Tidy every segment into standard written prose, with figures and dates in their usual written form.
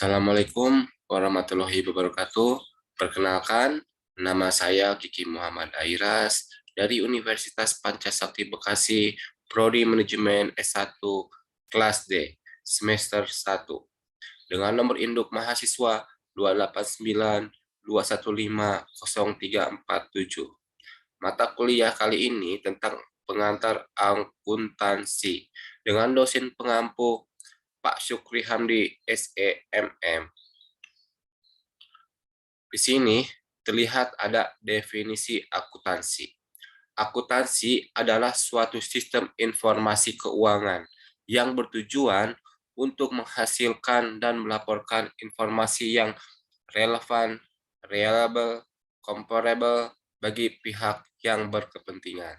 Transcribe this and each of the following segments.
Assalamualaikum warahmatullahi wabarakatuh. Perkenalkan, nama saya Kiki Muhammad Airas dari Universitas Pancasakti Bekasi, Prodi Manajemen S1 kelas D, semester 1, dengan nomor induk mahasiswa 289215037. Mata kuliah kali ini tentang pengantar akuntansi dengan dosen pengampu Pak Syukri Hamdi SEMM. Di sini terlihat ada definisi akuntansi. Akuntansi adalah suatu sistem informasi keuangan yang bertujuan untuk menghasilkan dan melaporkan informasi yang relevan, reliable, comparable bagi pihak yang berkepentingan.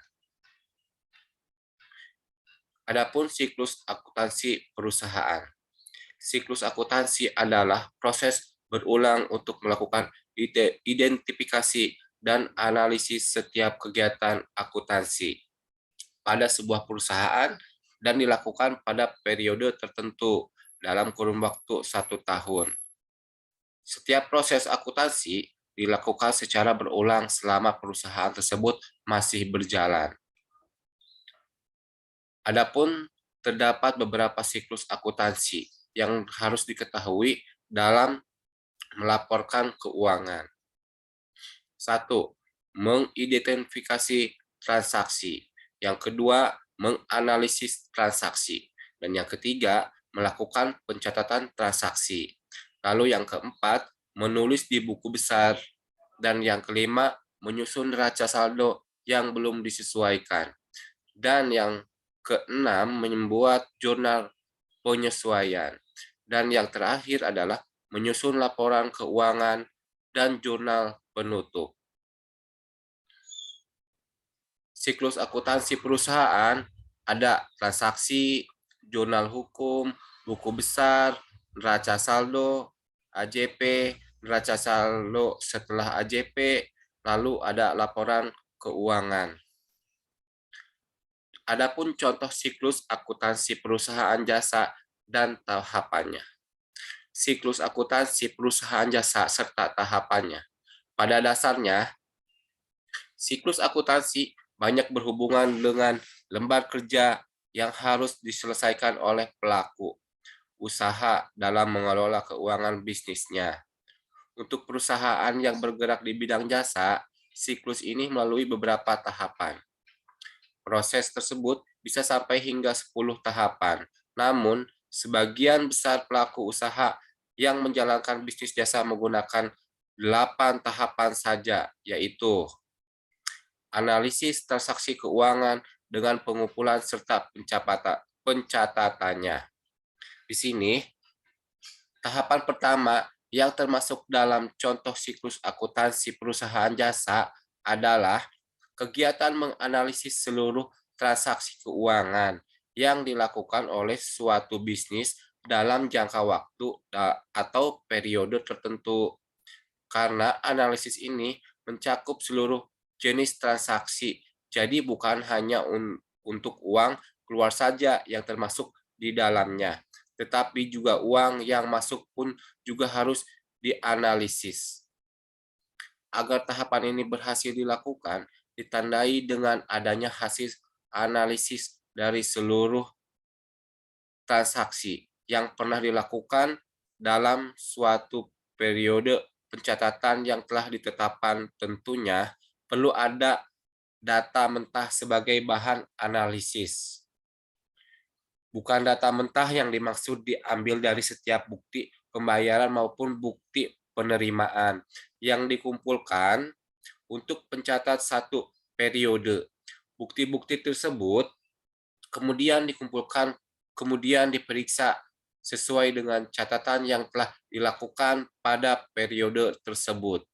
Adapun siklus akuntansi perusahaan. Siklus akuntansi adalah proses berulang untuk melakukan identifikasi dan analisis setiap kegiatan akuntansi pada sebuah perusahaan dan dilakukan pada periode tertentu dalam kurun waktu 1 tahun. Setiap proses akuntansi dilakukan secara berulang selama perusahaan tersebut masih berjalan. Adapun terdapat beberapa siklus akuntansi yang harus diketahui dalam melaporkan keuangan. 1. Mengidentifikasi transaksi. Yang kedua, menganalisis transaksi. Dan yang ketiga, melakukan pencatatan transaksi. Lalu yang keempat, menulis di buku besar. Dan yang kelima, menyusun neraca saldo yang belum disesuaikan. Dan yang keenam, membuat jurnal penyesuaian. Dan yang terakhir adalah menyusun laporan keuangan dan jurnal penutup. Siklus akuntansi perusahaan ada transaksi, jurnal hukum, buku besar, neraca saldo, AJP, neraca saldo setelah AJP, lalu ada laporan keuangan. Adapun contoh siklus akuntansi perusahaan jasa dan tahapannya. Siklus akuntansi perusahaan jasa serta tahapannya. Pada dasarnya, siklus akuntansi banyak berhubungan dengan lembar kerja yang harus diselesaikan oleh pelaku usaha dalam mengelola keuangan bisnisnya. Untuk perusahaan yang bergerak di bidang jasa, siklus ini melalui beberapa tahapan. Proses tersebut bisa sampai hingga 10 tahapan. Namun, sebagian besar pelaku usaha yang menjalankan bisnis jasa menggunakan 8 tahapan saja, yaitu analisis transaksi keuangan dengan pengumpulan serta pencatatannya. Di sini, tahapan pertama yang termasuk dalam contoh siklus akuntansi perusahaan jasa adalah kegiatan menganalisis seluruh transaksi keuangan yang dilakukan oleh suatu bisnis dalam jangka waktu atau periode tertentu. Karena analisis ini mencakup seluruh jenis transaksi, jadi bukan hanya untuk uang keluar saja yang termasuk di dalamnya, tetapi juga uang yang masuk pun juga harus dianalisis. Agar tahapan ini berhasil dilakukan, ditandai dengan adanya hasil analisis dari seluruh transaksi yang pernah dilakukan dalam suatu periode pencatatan yang telah ditetapkan. Tentunya perlu ada data mentah sebagai bahan analisis. Bukan data mentah yang dimaksud diambil dari setiap bukti pembayaran maupun bukti penerimaan yang dikumpulkan untuk pencatat satu periode. Bukti-bukti tersebut kemudian dikumpulkan, kemudian diperiksa sesuai dengan catatan yang telah dilakukan pada periode tersebut.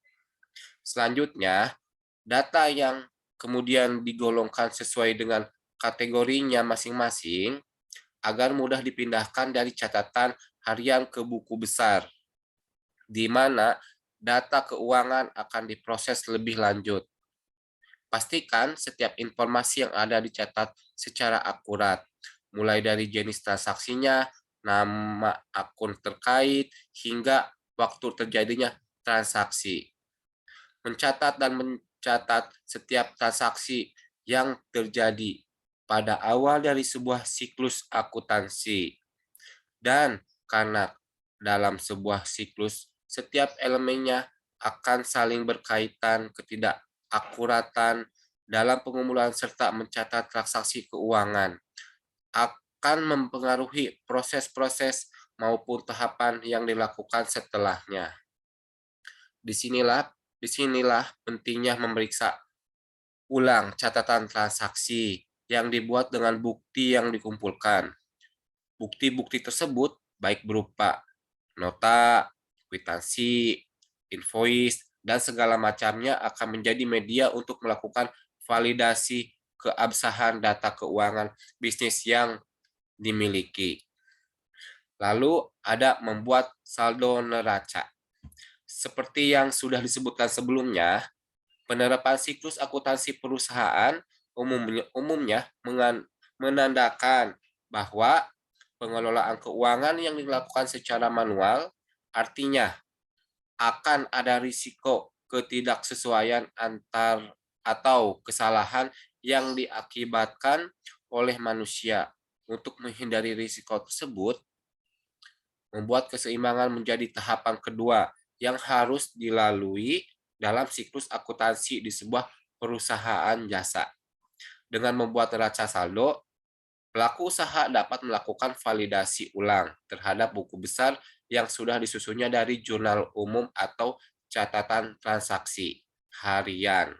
Selanjutnya, data yang kemudian digolongkan sesuai dengan kategorinya masing-masing agar mudah dipindahkan dari catatan harian ke buku besar, di mana data keuangan akan diproses lebih lanjut. Pastikan setiap informasi yang ada dicatat secara akurat, mulai dari jenis transaksinya, nama akun terkait, hingga waktu terjadinya transaksi. Mencatat dan mencatat setiap transaksi yang terjadi pada awal dari sebuah siklus akuntansi. Dan karena dalam sebuah siklus, setiap elemennya akan saling berkaitan, ketidakakuratan dalam pengumpulan serta mencatat transaksi keuangan akan mempengaruhi proses-proses maupun tahapan yang dilakukan setelahnya. Disinilah disinilah pentingnya memeriksa ulang catatan transaksi yang dibuat dengan bukti yang dikumpulkan. Bukti-bukti tersebut baik berupa nota, kwitansi, invoice, dan segala macamnya akan menjadi media untuk melakukan validasi keabsahan data keuangan bisnis yang dimiliki. Lalu ada membuat saldo neraca. Seperti yang sudah disebutkan sebelumnya, penerapan siklus akuntansi perusahaan umumnya menandakan bahwa pengelolaan keuangan yang dilakukan secara manual, artinya akan ada risiko ketidaksesuaian antar atau kesalahan yang diakibatkan oleh manusia. Untuk menghindari risiko tersebut, membuat keseimbangan menjadi tahapan kedua yang harus dilalui dalam siklus akuntansi di sebuah perusahaan jasa. Dengan membuat neraca saldo, pelaku usaha dapat melakukan validasi ulang terhadap buku besar yang sudah disusunnya dari jurnal umum atau catatan transaksi harian.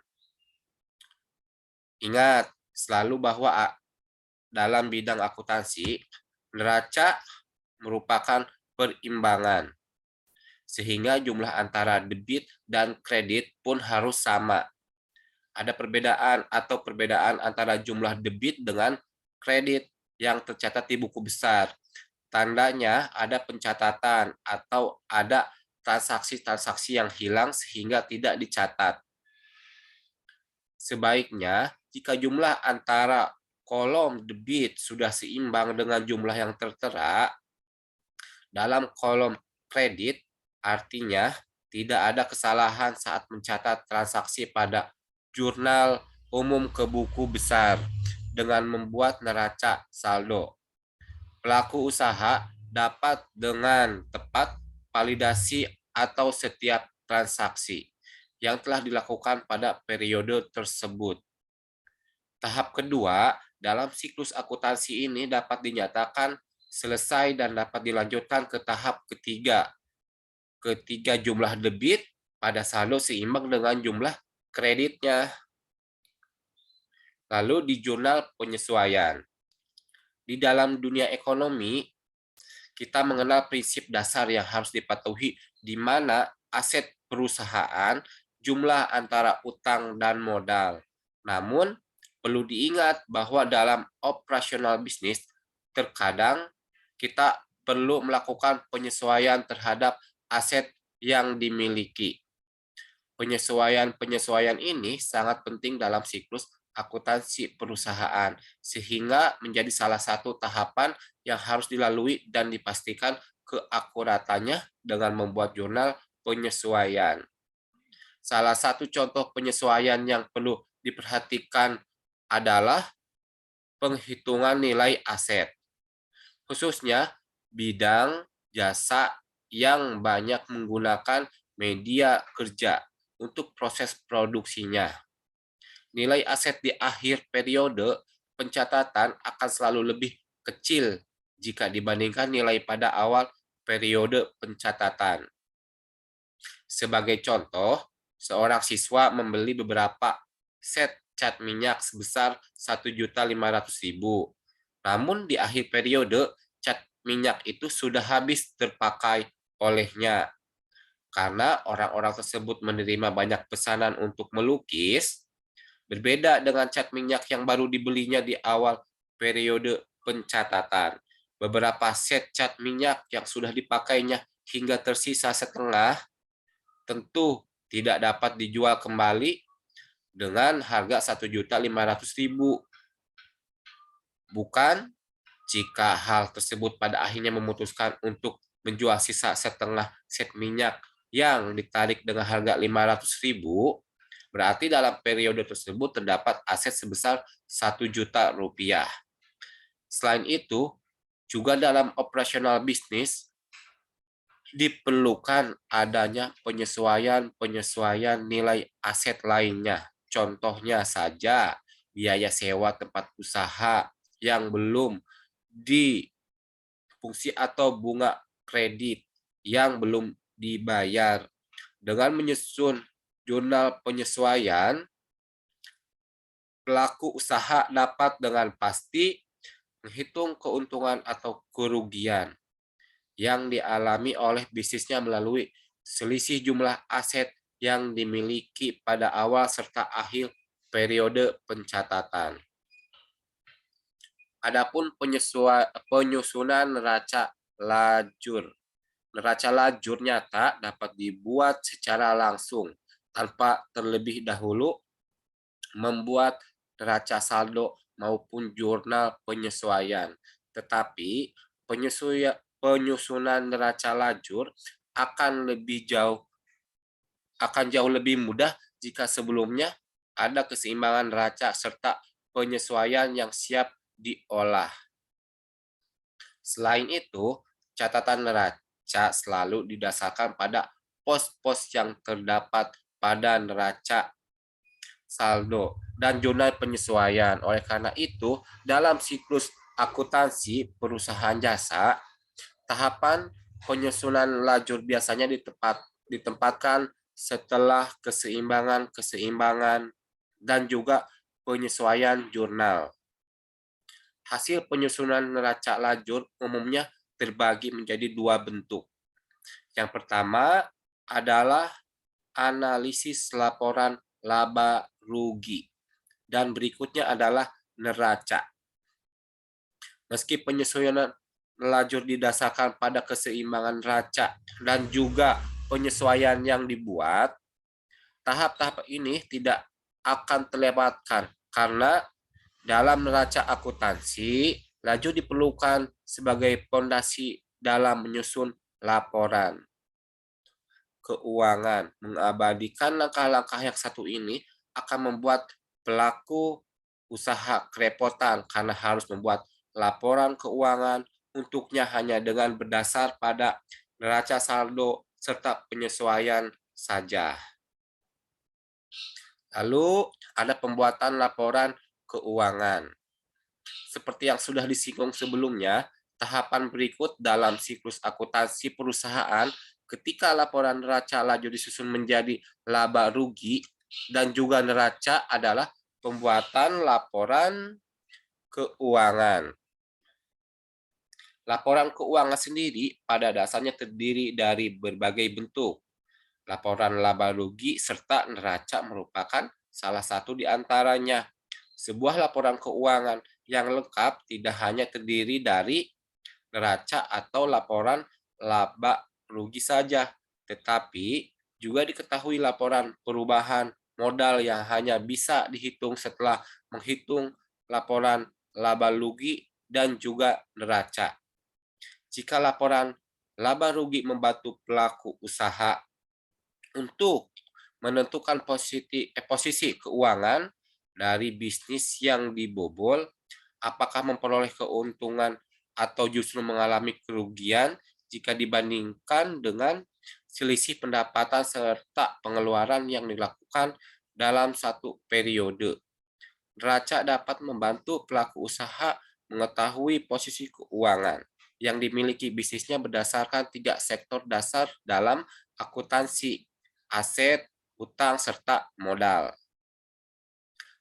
Ingat selalu bahwa dalam bidang akuntansi, neraca merupakan perimbangan, sehingga jumlah antara debit dan kredit pun harus sama. Ada perbedaan antara jumlah debit dengan kredit yang tercatat di buku besar. Tandanya ada pencatatan atau ada transaksi-transaksi yang hilang sehingga tidak dicatat. Sebaiknya, jika jumlah antara kolom debit sudah seimbang dengan jumlah yang tertera dalam kolom kredit, artinya tidak ada kesalahan saat mencatat transaksi pada jurnal umum ke buku besar dengan membuat neraca saldo. Pelaku usaha dapat dengan tepat validasi atau setiap transaksi yang telah dilakukan pada periode tersebut. Tahap kedua, dalam siklus akuntansi ini dapat dinyatakan selesai dan dapat dilanjutkan ke tahap ketiga. Ketiga, jumlah debit pada saldo seimbang dengan jumlah kreditnya. Lalu di jurnal penyesuaian. Di dalam dunia ekonomi, kita mengenal prinsip dasar yang harus dipatuhi di mana aset perusahaan jumlah antara utang dan modal. Namun, perlu diingat bahwa dalam operasional bisnis, terkadang kita perlu melakukan penyesuaian terhadap aset yang dimiliki. Penyesuaian-penyesuaian ini sangat penting dalam siklus akuntansi perusahaan, sehingga menjadi salah satu tahapan yang harus dilalui dan dipastikan keakuratannya dengan membuat jurnal penyesuaian. Salah satu contoh penyesuaian yang perlu diperhatikan adalah penghitungan nilai aset, khususnya bidang jasa yang banyak menggunakan media kerja untuk proses produksinya. Nilai aset di akhir periode pencatatan akan selalu lebih kecil jika dibandingkan nilai pada awal periode pencatatan. Sebagai contoh, seorang siswa membeli beberapa set cat minyak sebesar 1.500.000. Namun di akhir periode, cat minyak itu sudah habis terpakai olehnya. Karena orang-orang tersebut menerima banyak pesanan untuk melukis, berbeda dengan cat minyak yang baru dibelinya di awal periode pencatatan. Beberapa set cat minyak yang sudah dipakainya hingga tersisa setengah tentu tidak dapat dijual kembali dengan harga 1.500.000. Bukan Jika hal tersebut pada akhirnya memutuskan untuk menjual sisa setengah set minyak yang ditarik dengan harga 500.000, berarti dalam periode tersebut terdapat aset sebesar 1 juta rupiah. Selain itu, juga dalam operasional bisnis diperlukan adanya penyesuaian nilai aset lainnya. Contohnya saja biaya sewa tempat usaha yang belum difungsi atau bunga kredit yang belum dibayar. Dengan menyusun jurnal penyesuaian, pelaku usaha dapat dengan pasti menghitung keuntungan atau kerugian yang dialami oleh bisnisnya melalui selisih jumlah aset yang dimiliki pada awal serta akhir periode pencatatan. Adapun penyusunan neraca lajur. Neraca lajur nyata dapat dibuat secara langsung tanpa terlebih dahulu membuat neraca saldo maupun jurnal penyesuaian. Tetapi penyusunan neraca lajur akan jauh lebih mudah jika sebelumnya ada keseimbangan neraca serta penyesuaian yang siap diolah. Selain itu, catatan neraca selalu didasarkan pada pos-pos yang terdapat pada neraca saldo dan jurnal penyesuaian. Oleh karena itu, dalam siklus akuntansi perusahaan jasa, tahapan penyusunan lajur biasanya ditempatkan setelah keseimbangan dan juga penyesuaian jurnal. Hasil penyusunan neraca lajur umumnya terbagi menjadi 2 bentuk. Yang pertama adalah analisis laporan laba rugi dan berikutnya adalah neraca. Meski penyusunan lajur didasarkan pada keseimbangan neraca dan juga penyesuaian yang dibuat, tahap-tahap ini tidak akan terlewatkan karena dalam neraca akuntansi, lajur diperlukan sebagai fondasi dalam menyusun laporan keuangan. Mengabadikan langkah-langkah yang satu ini akan membuat pelaku usaha kerepotan karena harus membuat laporan keuangan untuknya hanya dengan berdasar pada neraca saldo serta penyesuaian saja. Lalu ada pembuatan laporan keuangan. Seperti yang sudah disinggung sebelumnya, tahapan berikut dalam siklus akuntansi perusahaan ketika laporan neraca lajur disusun menjadi laba rugi dan juga neraca adalah pembuatan laporan keuangan. Laporan keuangan sendiri pada dasarnya terdiri dari berbagai bentuk. Laporan laba rugi serta neraca merupakan salah satu di antaranya. Sebuah laporan keuangan yang lengkap tidak hanya terdiri dari neraca atau laporan laba rugi saja, tetapi juga diketahui laporan perubahan modal yang hanya bisa dihitung setelah menghitung laporan laba rugi dan juga neraca. Jika laporan laba rugi membantu pelaku usaha untuk menentukan posisi keuangan dari bisnis yang dibobol, apakah memperoleh keuntungan atau justru mengalami kerugian jika dibandingkan dengan selisih pendapatan serta pengeluaran yang dilakukan dalam satu periode. Neraca dapat membantu pelaku usaha mengetahui posisi keuangan yang dimiliki bisnisnya berdasarkan 3 sektor dasar dalam akuntansi: aset, utang, serta modal.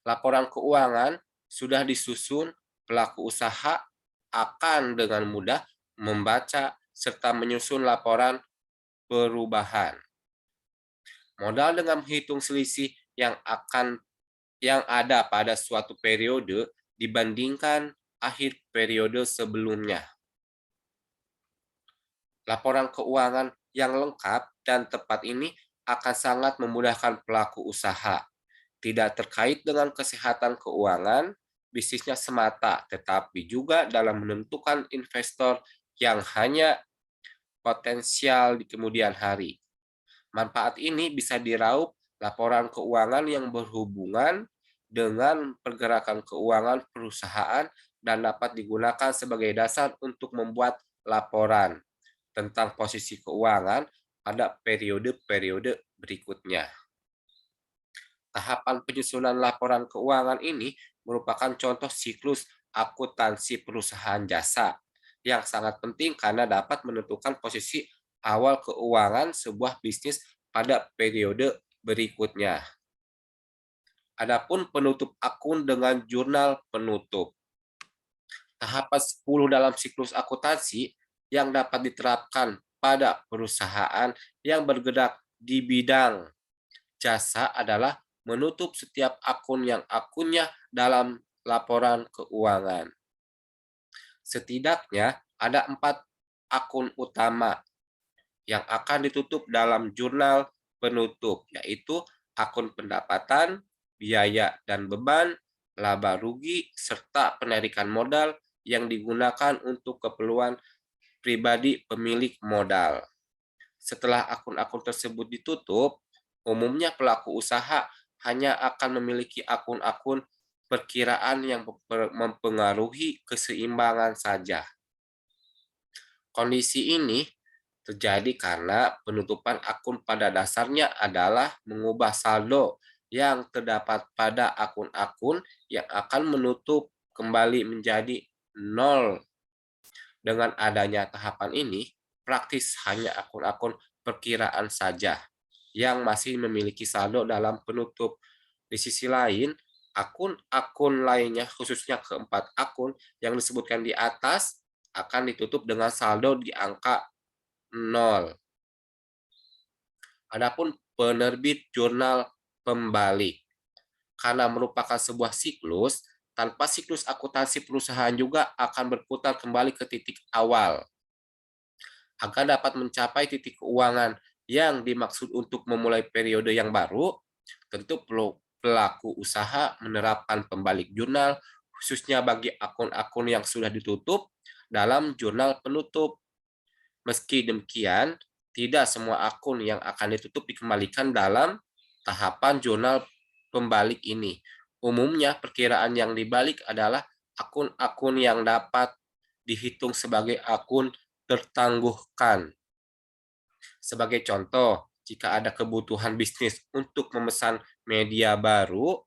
Laporan keuangan sudah disusun, pelaku usaha akan dengan mudah membaca serta menyusun laporan perubahan. Modal dengan menghitung selisih yang ada pada suatu periode dibandingkan akhir periode sebelumnya. Laporan keuangan yang lengkap dan tepat ini akan sangat memudahkan pelaku usaha. Tidak terkait dengan kesehatan keuangan, bisnisnya semata, tetapi juga dalam menentukan investor yang hanya potensial di kemudian hari. Manfaat ini bisa diraup laporan keuangan yang berhubungan dengan pergerakan keuangan perusahaan dan dapat digunakan sebagai dasar untuk membuat laporan tentang posisi keuangan pada periode-periode berikutnya. Tahapan penyusunan laporan keuangan ini merupakan contoh siklus akuntansi perusahaan jasa yang sangat penting karena dapat menentukan posisi awal keuangan sebuah bisnis pada periode berikutnya. Adapun penutup akun dengan jurnal penutup. Tahapan 10 dalam siklus akuntansi yang dapat diterapkan pada perusahaan yang bergerak di bidang jasa adalah menutup setiap akun yang akunnya dalam laporan keuangan. Setidaknya ada 4 akun utama yang akan ditutup dalam jurnal penutup, yaitu akun pendapatan, biaya dan beban, laba rugi, serta penarikan modal yang digunakan untuk keperluan pribadi pemilik modal. Setelah akun-akun tersebut ditutup, umumnya pelaku usaha hanya akan memiliki akun-akun perkiraan yang mempengaruhi keseimbangan saja. Kondisi ini terjadi karena penutupan akun pada dasarnya adalah mengubah saldo yang terdapat pada akun-akun yang akan menutup kembali menjadi nol. Dengan adanya tahapan ini, praktis hanya akun-akun perkiraan saja yang masih memiliki saldo dalam penutup. Di sisi lain, akun-akun lainnya, khususnya keempat akun yang disebutkan di atas, akan ditutup dengan saldo di angka 0. Adapun penerbit jurnal pembalik, karena merupakan sebuah siklus, tanpa siklus akuntansi perusahaan juga akan berputar kembali ke titik awal. Agar dapat mencapai titik keuangan yang dimaksud untuk memulai periode yang baru, tentu pelaku usaha menerapkan pembalik jurnal khususnya bagi akun-akun yang sudah ditutup dalam jurnal penutup. Meski demikian, tidak semua akun yang akan ditutup dikembalikan dalam tahapan jurnal pembalik ini. Umumnya perkiraan yang dibalik adalah akun-akun yang dapat dihitung sebagai akun tertangguhkan. Sebagai contoh, jika ada kebutuhan bisnis untuk memesan media baru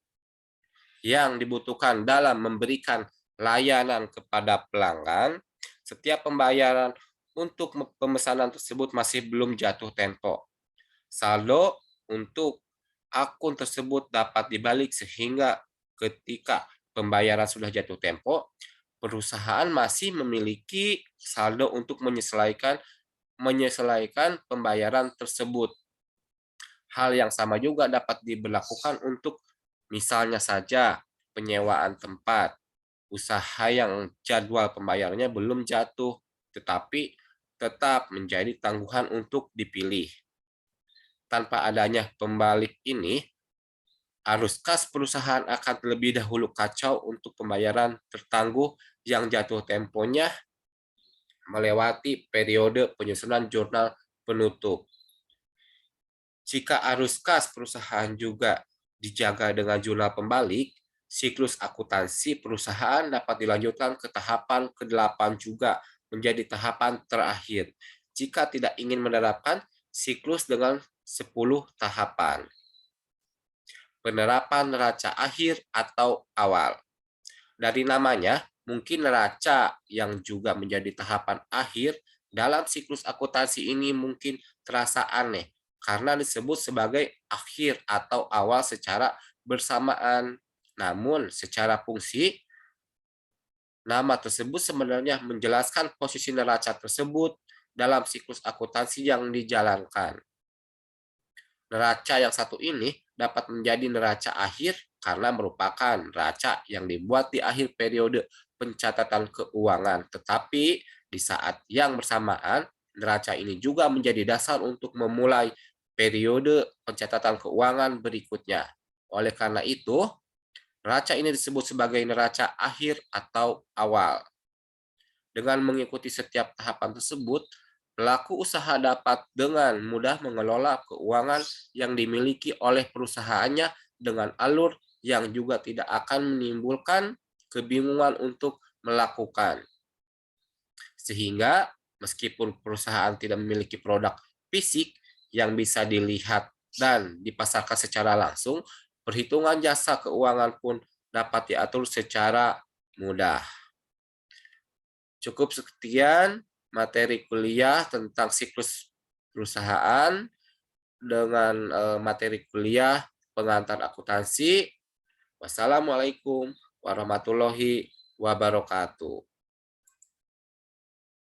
yang dibutuhkan dalam memberikan layanan kepada pelanggan, setiap pembayaran untuk pemesanan tersebut masih belum jatuh tempo. Saldo untuk akun tersebut dapat dibalik sehingga ketika pembayaran sudah jatuh tempo, perusahaan masih memiliki saldo untuk menyesuaikan pembayaran tersebut. Hal yang sama juga dapat diberlakukan untuk misalnya saja penyewaan tempat, usaha yang jadwal pembayarannya belum jatuh, tetapi tetap menjadi tangguhan untuk dipilih. Tanpa adanya pembalik ini, arus kas perusahaan akan terlebih dahulu kacau untuk pembayaran tertangguh yang jatuh temponya melewati periode penyusunan jurnal penutup. Jika arus kas perusahaan juga dijaga dengan jurnal pembalik, siklus akuntansi perusahaan dapat dilanjutkan ke tahapan ke-8 juga menjadi tahapan terakhir. Jika tidak ingin menerapkan siklus dengan 10 tahapan. Penerapan neraca akhir atau awal. Dari namanya, mungkin neraca yang juga menjadi tahapan akhir dalam siklus akuntansi ini mungkin terasa aneh karena disebut sebagai akhir atau awal secara bersamaan. Namun, secara fungsi, nama tersebut sebenarnya menjelaskan posisi neraca tersebut dalam siklus akuntansi yang dijalankan. Neraca yang satu ini dapat menjadi neraca akhir karena merupakan neraca yang dibuat di akhir periode pencatatan keuangan. Tetapi di saat yang bersamaan, neraca ini juga menjadi dasar untuk memulai periode pencatatan keuangan berikutnya. Oleh karena itu, Neraca ini disebut sebagai neraca akhir atau awal. Dengan mengikuti setiap tahapan tersebut, pelaku usaha dapat dengan mudah mengelola keuangan yang dimiliki oleh perusahaannya dengan alur yang juga tidak akan menimbulkan kebingungan untuk melakukan. Sehingga meskipun perusahaan tidak memiliki produk fisik yang bisa dilihat dan dipasarkan secara langsung, perhitungan jasa keuangan pun dapat diatur secara mudah. Cukup sekian materi kuliah tentang siklus perusahaan dengan materi kuliah pengantar akuntansi. Wassalamualaikum warahmatullahi wabarakatuh.